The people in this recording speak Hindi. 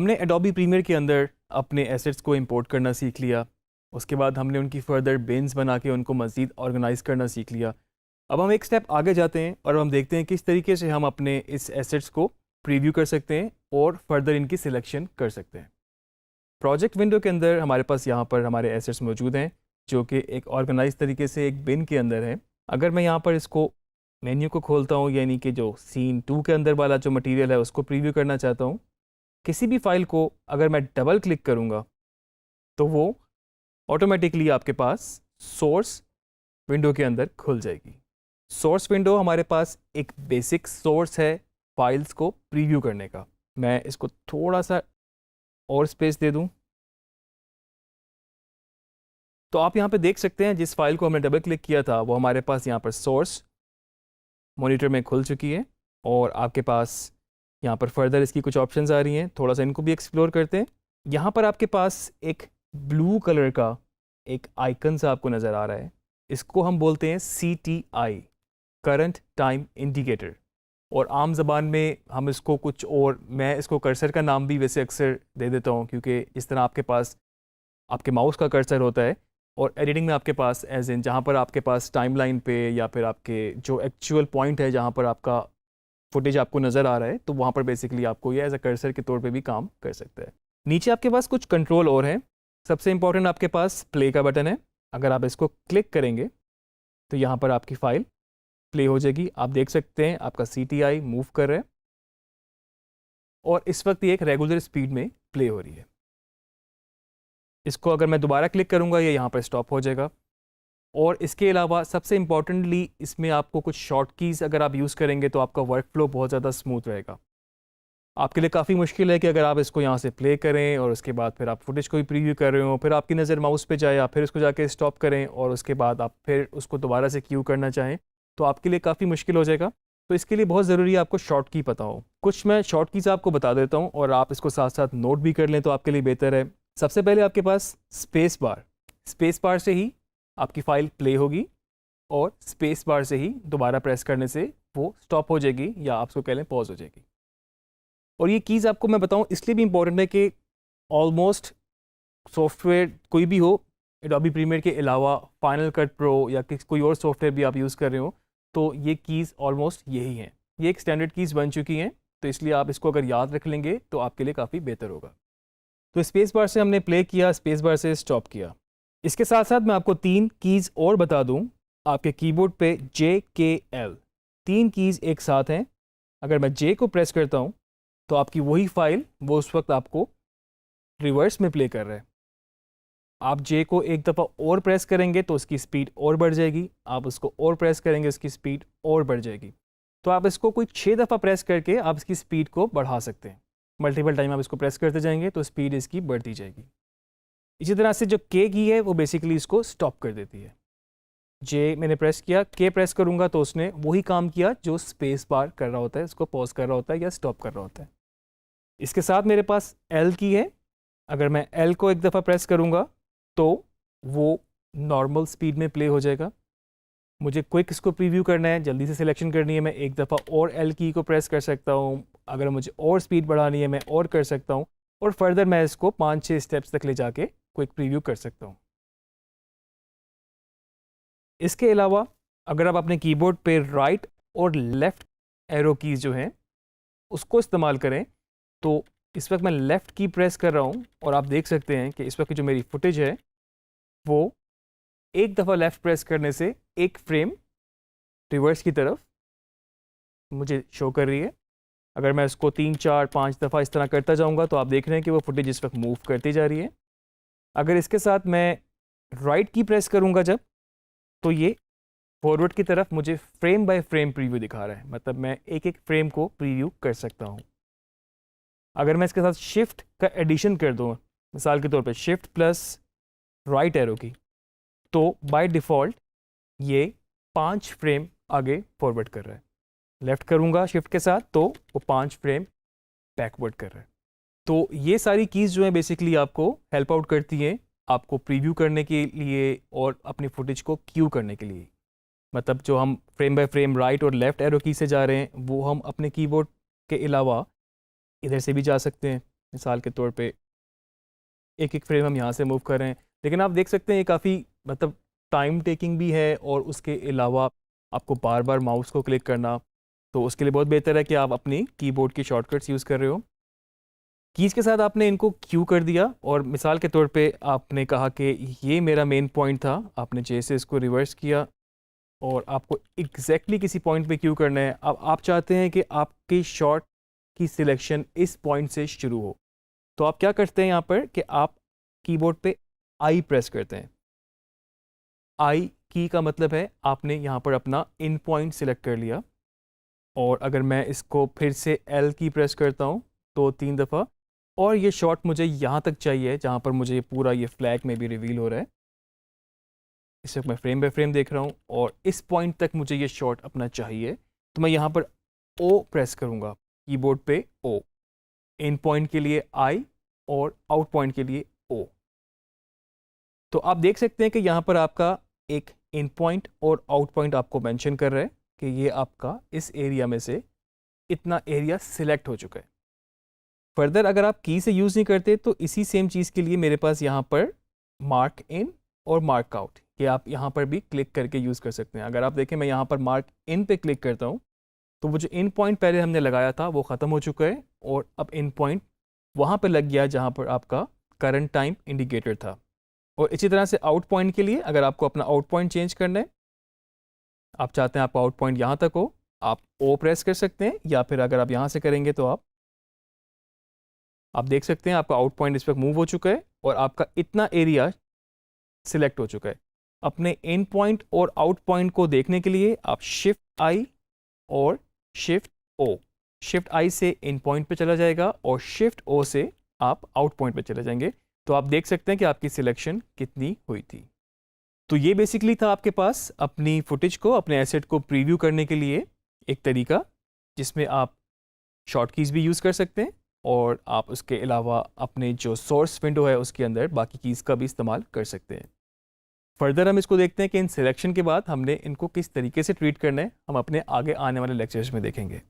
हमने एडोबी प्रीमियर के अंदर अपने एसेट्स को इंपोर्ट करना सीख लिया। उसके बाद हमने उनकी फर्दर बिन्स बना के उनको मज़ीद ऑर्गेनाइज़ करना सीख लिया। अब हम एक स्टेप आगे जाते हैं और हम देखते हैं किस तरीके से हम अपने इस एसेट्स को प्रीव्यू कर सकते हैं और फर्दर इनकी सिलेक्शन कर सकते हैं। प्रोजेक्ट विंडो के अंदर हमारे पास यहाँ पर हमारे एसेट्स मौजूद हैं जो कि एक ऑर्गेनाइज तरीके से एक बिन के अंदर है। अगर मैं यहाँ पर इसको मेन्यू को खोलता हूँ, यानी कि जो सीन 2 के अंदर वाला जो मटेरियल है उसको प्रीव्यू करना चाहता हूँ, किसी भी फाइल को अगर मैं डबल क्लिक करूँगा तो वो ऑटोमेटिकली आपके पास सोर्स विंडो के अंदर खुल जाएगी। सोर्स विंडो हमारे पास एक बेसिक सोर्स है फाइल्स को प्रीव्यू करने का। मैं इसको थोड़ा सा और स्पेस दे दूं तो आप यहाँ पे देख सकते हैं जिस फाइल को हमने डबल क्लिक किया था वो हमारे पास यहाँ पर सोर्स मॉनिटर में खुल चुकी है और आपके पास यहाँ पर फर्दर इसकी कुछ ऑप्शंस आ रही हैं। थोड़ा सा इनको भी एक्सप्लोर करते हैं। यहाँ पर आपके पास एक ब्लू कलर का एक आइकन सा आपको नज़र आ रहा है, इसको हम बोलते हैं CTI, करंट टाइम इंडिकेटर, और आम ज़बान में हम इसको कुछ और, मैं इसको कर्सर का नाम भी वैसे अक्सर दे देता हूँ क्योंकि इस तरह आपके पास आपके माउस का कर्सर होता है और एडिटिंग में आपके पास एज इन जहाँ पर आपके पास टाइमलाइन पे या फिर आपके जो एक्चुअल पॉइंट है जहाँ पर आपका फुटेज आपको नज़र आ रहा है तो वहाँ पर बेसिकली आपको ये एज अ कर्सर के तौर पे भी काम कर सकता है। नीचे आपके पास कुछ कंट्रोल और हैं। सबसे इंपॉर्टेंट आपके पास प्ले का बटन है। अगर आप इसको क्लिक करेंगे तो यहाँ पर आपकी फ़ाइल प्ले हो जाएगी। आप देख सकते हैं आपका CTI मूव कर रहा है और इस वक्त ये एक रेगुलर स्पीड में प्ले हो रही है। इसको अगर मैं दोबारा क्लिक करूँगा ये यहाँ पर स्टॉप हो जाएगा। और इसके अलावा सबसे इम्पॉर्टेंटली इसमें आपको कुछ शॉर्ट कीज़ अगर आप यूज़ करेंगे तो आपका वर्क फ्लो बहुत ज़्यादा स्मूथ रहेगा। आपके लिए काफ़ी मुश्किल है कि अगर आप इसको यहाँ से प्ले करें और उसके बाद फिर आप फुटेज को भी प्रीव्यू कर रहे हो, फिर आपकी नज़र माउस पे जाए, आप फिर उसको जाके स्टॉप करें और उसके बाद आप फिर उसको दोबारा से क्यू करना चाहें तो आपके लिए काफ़ी मुश्किल हो जाएगा। तो इसके लिए बहुत ज़रूरी है आपको शॉर्ट की पता हो। कुछ मैं शॉर्ट कीज़ आपको बता देता हूँ और आप इसको साथ साथ नोट भी कर लें तो आपके लिए बेहतर है। सबसे पहले आपके पास स्पेस बार से ही आपकी फ़ाइल प्ले होगी और स्पेस बार से ही दोबारा प्रेस करने से वो स्टॉप हो जाएगी या आप उसको कह लें पॉज हो जाएगी। और ये कीज़ आपको मैं बताऊं इसलिए भी इम्पॉर्टेंट है कि ऑलमोस्ट सॉफ्टवेयर कोई भी हो, एडोबी प्रीमियर के अलावा फाइनल कट प्रो या कोई और सॉफ्टवेयर भी आप यूज़ कर रहे हो तो ये कीज़ ऑलमोस्ट यही हैं। ये एक स्टैंडर्ड कीज़ बन चुकी हैं तो इसलिए आप इसको अगर याद रख लेंगे तो आपके लिए काफ़ी बेहतर होगा। तो स्पेस बार से हमने प्ले किया, स्पेस बार से स्टॉप किया। इसके साथ साथ मैं आपको 3 कीज़ और बता दूं। आपके कीबोर्ड पे JKL 3 कीज़ एक साथ हैं। अगर मैं J को प्रेस करता हूं तो आपकी वही फाइल वो उस वक्त आपको रिवर्स में प्ले कर रहा है। आप J को एक दफ़ा और प्रेस करेंगे तो उसकी स्पीड और बढ़ जाएगी, आप उसको और प्रेस करेंगे उसकी स्पीड और बढ़ जाएगी। तो आप इसको कोई 6 दफ़ा प्रेस करके आप इसकी स्पीड को बढ़ा सकते हैं। मल्टीपल टाइम आप इसको प्रेस करते जाएंगे तो स्पीड इसकी बढ़ती जाएगी। इसी तरह से जो K की है वो बेसिकली इसको स्टॉप कर देती है। J मैंने प्रेस किया, K प्रेस करूँगा तो उसने वही काम किया जो स्पेस बार कर रहा होता है, इसको पॉज कर रहा होता है या स्टॉप कर रहा होता है। इसके साथ मेरे पास L की है। अगर मैं L को एक दफ़ा प्रेस करूँगा तो वो नॉर्मल स्पीड में प्ले हो जाएगा। मुझे क्विक इसको प्रीव्यू करना है, जल्दी से सिलेक्शन करनी है, मैं एक दफ़ा और L की को प्रेस कर सकता हूँ। अगर मुझे और स्पीड बढ़ानी है मैं और कर सकता हूँ और फर्दर मैं इसको 5-6 स्टेप्स तक ले जाके क्विक प्रीव्यू कर सकता हूँ। इसके अलावा अगर आप अपने कीबोर्ड पे राइट और लेफ़्ट एरो कीज़ जो हैं उसको इस्तेमाल करें तो इस वक्त मैं लेफ़्ट की प्रेस कर रहा हूँ और आप देख सकते हैं कि इस वक्त जो मेरी फुटेज है वो एक दफ़ा लेफ़्ट प्रेस करने से एक फ्रेम रिवर्स की तरफ मुझे शो कर रही है। अगर मैं इसको 3-4-5 दफ़ा इस तरह करता जाऊँगा तो आप देख रहे हैं कि वो फुटेज इस वक्त मूव करती जा रही है। अगर इसके साथ मैं राइट की प्रेस करूँगा जब तो ये फॉरवर्ड की तरफ मुझे फ्रेम बाय फ्रेम प्रीव्यू दिखा रहा है, मतलब मैं एक एक फ्रेम को प्रीव्यू कर सकता हूँ। अगर मैं इसके साथ शिफ्ट का एडिशन कर दूँ, मिसाल के तौर पे शिफ्ट प्लस राइट एरो की, तो बाय डिफ़ॉल्ट ये 5 फ्रेम आगे फॉरवर्ड कर रहा है। लेफ़्ट करूँगा शिफ्ट के साथ तो वो 5 फ्रेम बैकवर्ड कर रहा है। तो ये सारी कीज़ जो है बेसिकली आपको हेल्प आउट करती हैं आपको प्रीव्यू करने के लिए और अपनी फुटेज को क्यू करने के लिए। मतलब जो हम फ्रेम बाय फ्रेम राइट और लेफ़्ट एरो की से जा रहे हैं वो हम अपने कीबोर्ड के अलावा इधर से भी जा सकते हैं। मिसाल के तौर पे एक एक फ्रेम हम यहाँ से मूव कर रहे हैं, लेकिन आप देख सकते हैं ये काफ़ी मतलब टाइम टेकिंग भी है और उसके अलावा आपको बार बार माउस को क्लिक करना, तो उसके लिए बहुत बेहतर है कि आप अपनी कीबोर्ड की शॉर्टकट्स यूज़ कर रहे हो। कीज़ के साथ आपने इनको क्यू कर दिया और मिसाल के तौर पे आपने कहा कि ये मेरा मेन पॉइंट था, आपने जैसे इसको रिवर्स किया और आपको एग्जैक्टली किसी पॉइंट पे क्यू करना है। अब आप चाहते हैं कि आपकी शॉट की सिलेक्शन इस पॉइंट से शुरू हो, तो आप क्या करते हैं यहाँ पर कि आप कीबोर्ड पे आई प्रेस करते हैं। आई की का मतलब है आपने यहाँ पर अपना इन पॉइंट सिलेक्ट कर लिया, और अगर मैं इसको फिर से एल की प्रेस करता हूँ तो 3 दफ़ा, और ये शॉट मुझे यहाँ तक चाहिए जहाँ पर मुझे पूरा ये फ्लैग में भी रिवील हो रहा है। इस वक्त मैं फ्रेम बाय फ्रेम देख रहा हूँ और इस पॉइंट तक मुझे ये शॉट अपना चाहिए, तो मैं यहाँ पर ओ प्रेस करूँगा कीबोर्ड पे, ओ इन पॉइंट के लिए आई और आउट पॉइंट के लिए ओ। तो आप देख सकते हैं कि यहाँ पर आपका एक इन पॉइंट और आउट पॉइंट आपको मेंशन कर रहा है कि ये आपका इस एरिया में से इतना एरिया सिलेक्ट हो चुका है। फर्दर अगर आप की से यूज़ नहीं करते तो इसी सेम चीज़ के लिए मेरे पास यहाँ पर मार्क इन और मार्क आउट, कि आप यहाँ पर भी क्लिक करके यूज़ कर सकते हैं। अगर आप देखें मैं यहाँ पर मार्क इन पे क्लिक करता हूँ तो वो जो इन पॉइंट पहले हमने लगाया था वो ख़त्म हो चुका है, और अब इन पॉइंट वहाँ पर लग गया जहाँ पर आपका करंट टाइम इंडिकेटर था। और इसी तरह से आउट पॉइंट के लिए अगर आपको अपना आउट पॉइंट चेंज करना है, आप चाहते हैं आपका आउट पॉइंट यहाँ तक हो, आप ओ प्रेस कर सकते हैं, या फिर अगर आप यहाँ से करेंगे तो आप देख सकते हैं आपका आउट पॉइंट इस वक्त मूव हो चुका है और आपका इतना एरिया सिलेक्ट हो चुका है। अपने इन पॉइंट और आउट पॉइंट को देखने के लिए आप शिफ्ट आई और शिफ्ट ओ, शिफ्ट आई से इन पॉइंट पे चला जाएगा और शिफ्ट ओ से आप आउट पॉइंट पे चले जाएंगे, तो आप देख सकते हैं कि आपकी सिलेक्शन कितनी हुई थी। तो ये बेसिकली था आपके पास अपनी फुटेज को, अपने एसेट को प्रीव्यू करने के लिए एक तरीका, जिसमें आप शॉर्ट कीज़ भी यूज़ कर सकते हैं और आप उसके अलावा अपने जो सोर्स विंडो है उसके अंदर बाकी कीज़ का भी इस्तेमाल कर सकते हैं। फर्दर हम इसको देखते हैं कि इन सिलेक्शन के बाद हमने इनको किस तरीके से ट्रीट करना है, हम अपने आगे आने वाले लेक्चर्स में देखेंगे।